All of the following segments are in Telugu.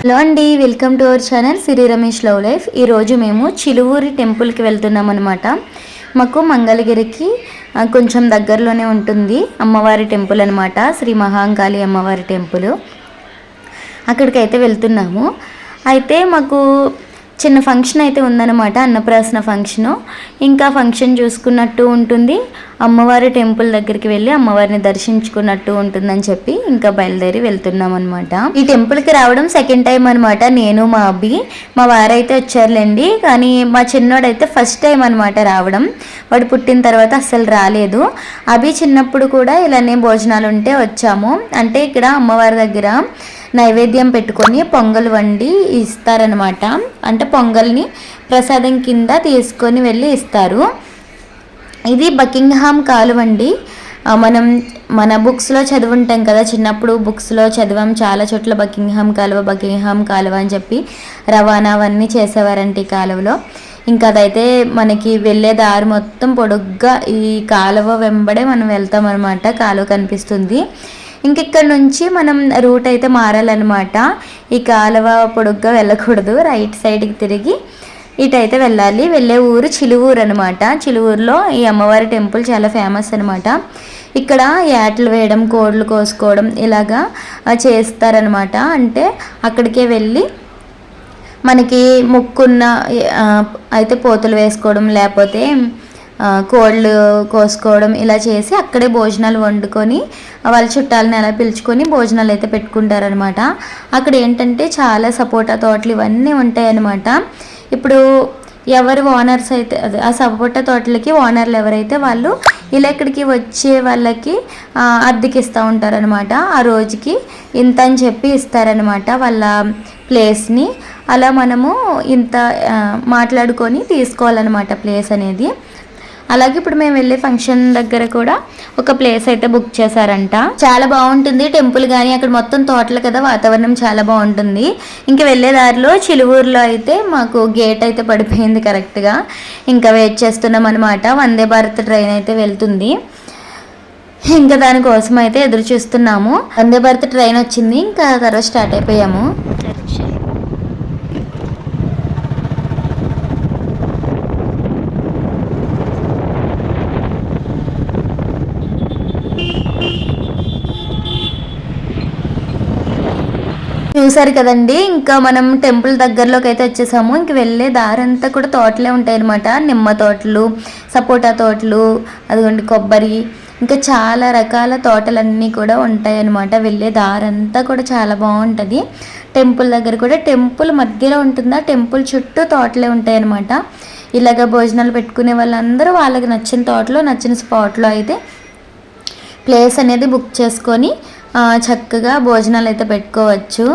హలో అండి, welcome to our channel Siri Ramesh love life. ఈరోజు మేము చిలువూరి టెంపుల్కి వెళ్తున్నాం అనమాట. మాకు మంగళగిరికి కొంచెం దగ్గరలోనే ఉంటుంది అమ్మవారి టెంపుల్ అనమాట, శ్రీ మహాంకాళి అమ్మవారి టెంపుల్. అక్కడికైతే వెళ్తున్నాము. అయితే మాకు చిన్న ఫంక్షన్ అయితే ఉందన్నమాట, అన్నప్రాసన ఫంక్షను. ఇంకా ఫంక్షన్ చూసుకున్నట్టు ఉంటుంది, అమ్మవారి టెంపుల్ దగ్గరికి వెళ్ళి అమ్మవారిని దర్శించుకున్నట్టు ఉంటుందని చెప్పి ఇంకా బయలుదేరి వెళ్తున్నాం అనమాట. ఈ టెంపుల్కి రావడం సెకండ్ టైం అనమాట. నేను మా అబ్బి, మా వారైతే వచ్చారులేండి, కానీ మా చిన్నోడైతే ఫస్ట్ టైం అనమాట రావడం. వాడు పుట్టిన తర్వాత అస్సలు రాలేదు. అభి చిన్నప్పుడు కూడా ఇలానే భోజనాలు ఉంటే వచ్చాము. అంటే ఇక్కడ అమ్మవారి దగ్గర నైవేద్యం పెట్టుకొని పొంగల్ వండి ఇస్తారనమాట. అంటే పొంగల్ని ప్రసాదం కింద తీసుకొని వెళ్ళి ఇస్తారు. ఇది బకింగ్హామ్ కాలువ అండి. మనం మన బుక్స్లో చదువుంటాం కదా, చిన్నప్పుడు బుక్స్లో చదివాం చాలా చోట్ల బకింగ్హామ్ కాలువ అని చెప్పి రవాణా అవన్నీ చేసేవారంటే ఈ కాలువలో. ఇంకా అదైతే మనకి వెళ్ళే దారి మొత్తం పొడుగ్గా ఈ కాలువ వెంబడే మనం వెళ్తాం అనమాట. కాలువ కనిపిస్తుంది. ఇంకెక్కడ నుంచి మనం రూట్ అయితే మారాలన్నమాట. ఈ కాలువ పొడుగ్గా వెళ్ళకూడదు, రైట్ సైడ్కి తిరిగి ఇటైతే వెళ్ళాలి. వెళ్ళే ఊరు చిలువూరు అనమాట. చిలువూరులో ఈ అమ్మవారి టెంపుల్ చాలా ఫేమస్ అనమాట. ఇక్కడ యాటలు వేయడం, కోళ్ళు కోసుకోవడం ఇలాగా చేస్తారనమాట. అంటే అక్కడికే వెళ్ళి మనకి మొక్కున్న అయితే పోతులు వేసుకోవడం, లేకపోతే కోళ్ళు కోసుకోవడం ఇలా చేసి అక్కడే భోజనాలు వండుకొని వాళ్ళ చుట్టాలని అలా పిలుచుకొని భోజనాలు అయితే పెట్టుకుంటారనమాట. అక్కడ ఏంటంటే చాలా సపోటా తోటలు ఇవన్నీ ఉంటాయన్నమాట. ఇప్పుడు ఎవరు ఓనర్స్ అయితే ఆ సపోటా తోటలకి ఓనర్లు ఎవరైతే వాళ్ళు ఇలా ఇక్కడికి వచ్చే వాళ్ళకి అద్దెకి ఇస్తూ ఉంటారనమాట. ఆ రోజుకి ఇంత అని చెప్పి ఇస్తారనమాట వాళ్ళ ప్లేస్ని. అలా మనము ఇంత మాట్లాడుకొని తీసుకోవాలన్నమాట ప్లేస్ అనేది. అలాగే ఇప్పుడు మేము వెళ్ళే ఫంక్షన్ దగ్గర కూడా ఒక ప్లేస్ అయితే బుక్ చేశారంట. చాలా బాగుంటుంది టెంపుల్, కానీ అక్కడ మొత్తం తోటలు కదా, వాతావరణం చాలా బాగుంటుంది. ఇంకా వెళ్ళే దారిలో చిలువూరులో అయితే మాకు గేట్ అయితే పడిపోయింది కరెక్ట్గా. ఇంకా వెయిట్ చేస్తున్నాం అనమాట. వందే భారత్ ట్రైన్ అయితే వెళ్తుంది. ఇంకా దానికోసం అయితే ఎదురు చూస్తున్నాము. వందే భారత్ ట్రైన్ వచ్చింది, ఇంకా తర్వాత స్టార్ట్ అయిపోయాము. చూసారు కదండి, ఇంకా మనం టెంపుల్ దగ్గరలోకి అయితే వచ్చేసాము. ఇంక వెళ్ళే దారంతా కూడా తోటలే ఉంటాయి అనమాట. నిమ్మ తోటలు, సపోటా తోటలు, అదిగోండి కొబ్బరి, ఇంకా చాలా రకాల తోటలన్నీ కూడా ఉంటాయి అనమాట. వెళ్ళే దారంతా కూడా చాలా బాగుంటుంది. టెంపుల్ దగ్గర కూడా, టెంపుల్ మధ్యలో ఉంటుందా, టెంపుల్ చుట్టూ తోటలే ఉంటాయి అనమాట. ఇలాగ భోజనాలు పెట్టుకునే వాళ్ళందరూ వాళ్ళకి నచ్చిన తోటలో, నచ్చిన స్పాట్లో అయితే ప్లేస్ అనేది బుక్ చేసుకొని చక్కగా భోజనాలు అయితే పెట్టుకోవచ్చు.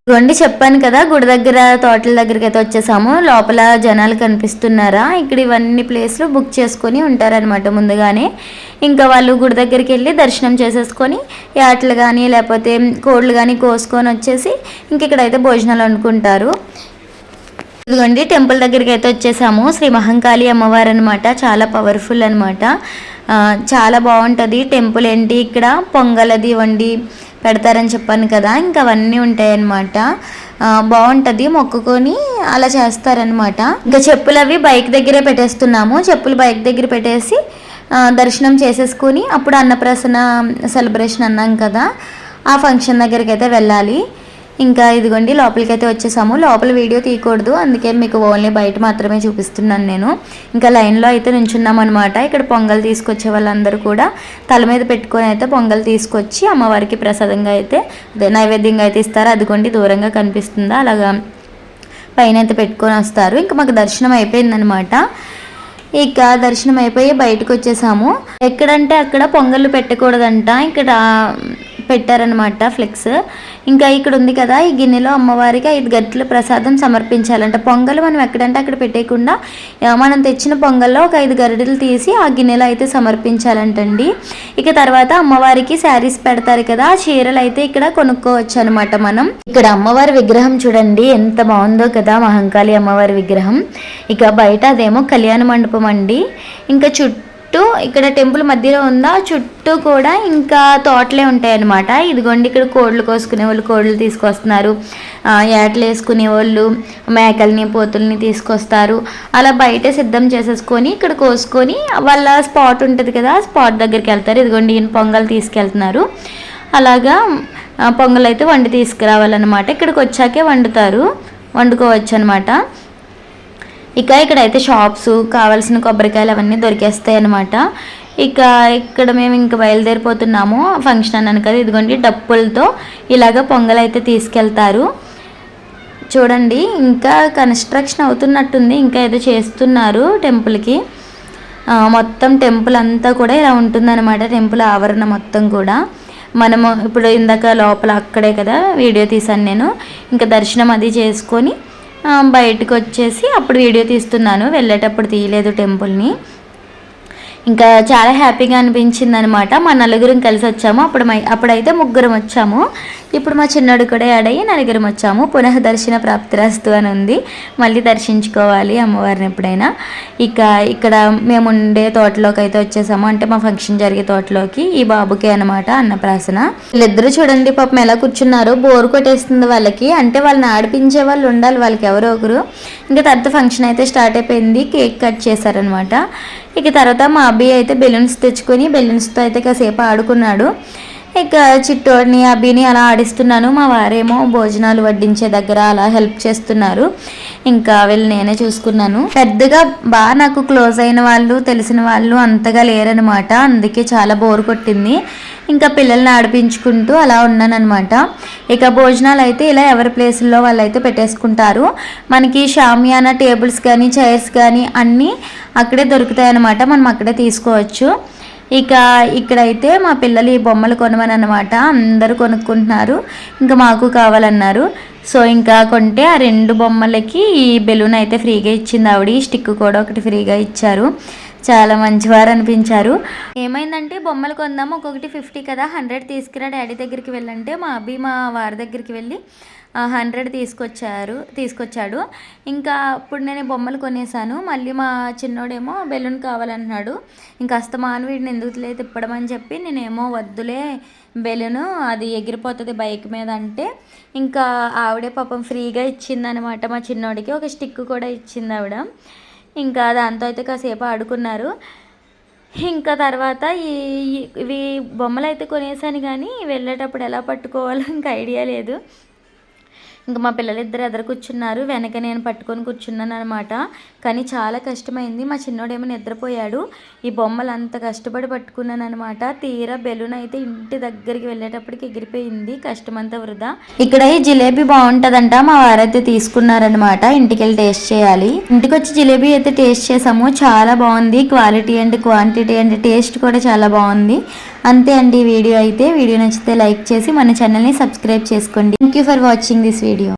ఇదిగోండి చెప్పాను కదా, గుడి దగ్గర తోటల దగ్గరికి అయితే వచ్చేసాము. లోపల జనాలు కనిపిస్తున్నారా, ఇక్కడ ఇవన్నీ ప్లేస్లు బుక్ చేసుకొని ఉంటారనమాట ముందుగానే. ఇంకా వాళ్ళు గుడి దగ్గరికి వెళ్ళి దర్శనం చేసేసుకొని యాటలు కానీ లేకపోతే కోళ్ళు కానీ కోసుకొని వచ్చేసి ఇంక ఇక్కడైతే భోజనాలు వండుకుంటారు. ఇదిగోండి టెంపుల్ దగ్గరికి అయితే వచ్చేసాము. శ్రీ మహంకాళి అమ్మవారు అనమాట, చాలా పవర్ఫుల్ అనమాట. చాలా బాగుంటుంది టెంపుల్. ఏంటి ఇక్కడ పొంగలది వండి పెడతారని చెప్పాను కదా, ఇంకా అవన్నీ ఉంటాయన్నమాట. బాగుంటుంది, మొక్కుకొని అలా చేస్తారనమాట. ఇంకా చెప్పులు అవి బైక్ దగ్గరే పెట్టేస్తున్నాము. చెప్పులు బైక్ దగ్గర పెట్టేసి దర్శనం చేసేసుకొని అప్పుడు అన్నప్రాసన సెలబ్రేషన్ అన్నాం కదా, ఆ ఫంక్షన్ దగ్గరికి అయితే వెళ్ళాలి. ఇంకా ఇదిగోండి లోపలికైతే వచ్చేసాము. లోపల వీడియో తీయకూడదు, అందుకే మీకు ఓన్లీ బయట మాత్రమే చూపిస్తున్నాను నేను. ఇంకా లైన్లో అయితే నుంచున్నాం అనమాట. ఇక్కడ పొంగల్ తీసుకొచ్చే వాళ్ళందరూ కూడా తల మీద పెట్టుకొని అయితే పొంగల్ తీసుకొచ్చి అమ్మవారికి ప్రసాదంగా అయితే నైవేద్యంగా అయితే ఇస్తారు. అదిగోండి దూరంగా కనిపిస్తుందా, అలాగా పైన అయితే పెట్టుకొని వస్తారు. ఇంకా మాకు దర్శనం అయిపోయిందనమాట. ఇక దర్శనం అయిపోయి బయటకు వచ్చేసాము. ఎక్కడంటే అక్కడ పొంగళ్ళు పెట్టకూడదంట. ఇక్కడ పెట్టారనమాట ఫ్లెక్స్. ఇంకా ఇక్కడ ఉంది కదా, ఈ గిన్నెలో అమ్మవారికి 5 గరిటెల ప్రసాదం సమర్పించాలంట. పొంగల్ మనం ఎక్కడంటే అక్కడ పెట్టేయకుండా మనం తెచ్చిన పొంగల్లో ఒక 5 గరిటెలు తీసి ఆ గిన్నెలో అయితే సమర్పించాలంటండి. ఇక తర్వాత అమ్మవారికి శారీస్ పెడతారు కదా, ఆ చీరలు అయితే ఇక్కడ కొనుక్కోవచ్చు అనమాట మనం. ఇక్కడ అమ్మవారి విగ్రహం చూడండి ఎంత బాగుందో కదా, మహంకాళి అమ్మవారి విగ్రహం. ఇక బయట అదేమో కళ్యాణ మండపం అండి. ఇంకా చుట్టూ ఇక్కడ టెంపుల్ మధ్యలో ఉందా, చుట్టూ కూడా ఇంకా తోటలే ఉంటాయి అన్నమాట. ఇదిగోండి ఇక్కడ కోళ్ళు కోసుకునే వాళ్ళు కోళ్ళు తీసుకొస్తున్నారు, ఏటలు వేసుకునే వాళ్ళు మేకల్ని పోతుల్ని తీసుకొస్తారు. అలా బయటే సిద్ధం చేసేసుకొని ఇక్కడ కోసుకొని వాళ్ళ స్పాట్ ఉంటుంది కదా, స్పాట్ దగ్గరికి వెళ్తారు. ఇదిగోండి ఈయన పొంగల్ తీసుకెళ్తున్నారు. అలాగా పొంగల్ అయితే వండి తీసుకురావాలన్నమాట. ఇక్కడికి వచ్చాకే వండుకోవచ్చు అనమాట. ఇక ఇక్కడైతే షాప్స్ కావాల్సిన కొబ్బరికాయలు అవన్నీ దొరికేస్తాయి అన్నమాట. ఇక ఇక్కడ మేము ఇంకా బయలుదేరిపోతున్నాము. ఫంక్షన్ అన్నాను కదా, ఇదిగోండి డప్పులతో ఇలాగ పొంగల్ అయితే తీసుకెళ్తారు. చూడండి ఇంకా కన్స్ట్రక్షన్ అవుతున్నట్టుంది, ఇంకా ఏదో చేస్తున్నారు టెంపుల్కి. మొత్తం టెంపుల్ అంతా కూడా ఇలా ఉంటుందన్నమాట. టెంపుల్ ఆవరణ మొత్తం కూడా మనము ఇప్పుడు ఇందాక లోపల అక్కడే కదా వీడియో తీసాను నేను. ఇంకా దర్శనం అది చేసుకొని బయటకు వచ్చేసి అప్పుడు వీడియో తీస్తున్నాను, వెళ్ళేటప్పుడు తీయలేదు టెంపుల్ని. ఇంకా చాలా హ్యాపీగా అనిపించింది అనమాట. మా నలుగురం కలిసి వచ్చాము. అప్పుడైతే ముగ్గురం వచ్చాము. ఇప్పుడు మా చిన్నోడు కూడా యాడ్ అయ్యి నలుగురం వచ్చాము. పునః దర్శన ప్రాప్తిరస్తు అని ఉంది, మళ్ళీ దర్శించుకోవాలి అమ్మవారిని ఎప్పుడైనా. ఇక ఇక్కడ మేము ఉండే తోటలోకి అయితే వచ్చేసాము, అంటే మా ఫంక్షన్ జరిగే తోటలోకి. ఈ బాబుకే అనమాట అన్నప్రాసన. వీళ్ళిద్దరూ చూడండి పాపం ఎలా కూర్చున్నారు, బోరు కొట్టేస్తుంది వాళ్ళకి. అంటే వాళ్ళని ఆడిపించే వాళ్ళు ఉండాలి వాళ్ళకి ఎవరో ఒకరు. ఇంకా తర్వాత ఫంక్షన్ అయితే స్టార్ట్ అయిపోయింది, కేక్ కట్ చేశారనమాట. ఇక తర్వాత మా అబ్బాయి అయితే బెలూన్స్ తెచ్చుకొని బెలూన్స్తో అయితే కాసేపు ఆడుకున్నాడు. ఇక చిట్టోడిని అబ్బిని అలా ఆడిస్తున్నాను. మా వారేమో భోజనాలు వడ్డించే దగ్గర అలా హెల్ప్ చేస్తున్నారు. ఇంకా వీళ్ళు నేనే చూసుకున్నాను. పెద్దగా బాగా నాకు క్లోజ్ అయిన వాళ్ళు తెలిసిన వాళ్ళు అంతగా లేరనమాట, అందుకే చాలా బోర్ కొట్టింది. ఇంకా పిల్లల్ని ఆడిపించుకుంటూ అలా ఉన్నానమాట. ఇక భోజనాలు అయితే ఇలా ఎవరి ప్లేసుల్లో వాళ్ళు అయితే పెట్టేసుకుంటారు. మనకి షామియానా టేబుల్స్ కానీ చైర్స్ కానీ అన్నీ అక్కడే దొరుకుతాయి అన్నమాట, మనం అక్కడే తీసుకోవచ్చు. ఇక ఇక్కడైతే మా పిల్లలు ఈ బొమ్మలు కొనమని అనమాట, అందరూ కొనుక్కుంటున్నారు. ఇంకా మాకు కావాలన్నారు. సో ఇంకా కొంటే ఆ 2 బొమ్మలకి ఈ బెలూన్ అయితే ఫ్రీగా ఇచ్చింది ఆవిడ. స్టిక్ కూడా ఒకటి ఫ్రీగా ఇచ్చారు. చాలా మంచివారు అనిపించారు. ఏమైందంటే బొమ్మలు కొందాము, ఒక్కొక్కటి 50 కదా, 100 తీసుకురా డాడీ దగ్గరికి వెళ్ళంటే మా అబ్బి మా వారి దగ్గరికి వెళ్ళి 100 తీసుకొచ్చాడు. ఇంకా అప్పుడు నేను బొమ్మలు కొనేసాను. మళ్ళీ మా చిన్నోడేమో బెలూన్ కావాలన్నాడు. ఇంకా అస్తమాను వీడిని ఎందుకు లేదు తిప్పడం అని చెప్పి నేనేమో వద్దులే బెలూను అది ఎగిరిపోతుంది బైక్ మీద అంటే, ఇంకా ఆవిడే పాపం ఫ్రీగా ఇచ్చిందనమాట మా చిన్నోడికి. ఒక స్టిక్ కూడా ఇచ్చింది ఆవిడ. ఇంకా దాంతో అయితే కాసేపు ఆడుకున్నారు. ఇంకా తర్వాత ఇవి బొమ్మలు అయితే కొనేసాను, కానీ వెళ్ళేటప్పుడు ఎలా పట్టుకోవాలో ఇంకా ఐడియా లేదు. ఇంకా మా పిల్లలిద్దరు ఎదురు కూర్చున్నారు, వెనక నేను పట్టుకొని కూర్చున్నాను అనమాట. కానీ చాలా కష్టమైంది. మా చిన్నోడేమో నిద్రపోయాడు. ఈ బొమ్మలు అంత కష్టపడి పట్టుకున్నాను అనమాట. తీరా బెలూన్ అయితే ఇంటి దగ్గరికి వెళ్ళేటప్పటికి ఎగిరిపోయింది, కష్టమంతా వృధా. ఇక్కడ ఈ జిలేబీ బాగుంటుందంట, మా వారైతే తీసుకున్నారనమాట. ఇంటికి వెళ్ళి టేస్ట్ చేయాలి. ఇంటికి వచ్చి జిలేబీ అయితే టేస్ట్ చేసాము, చాలా బాగుంది. Quality and quantity and taste కూడా చాలా బాగుంది. అంతే అండి వీడియో అయితే. వీడియో నచ్చితే లైక్ చేసి మన ఛానల్ని సబ్స్క్రైబ్ చేసుకోండి. Thank you for watching this video.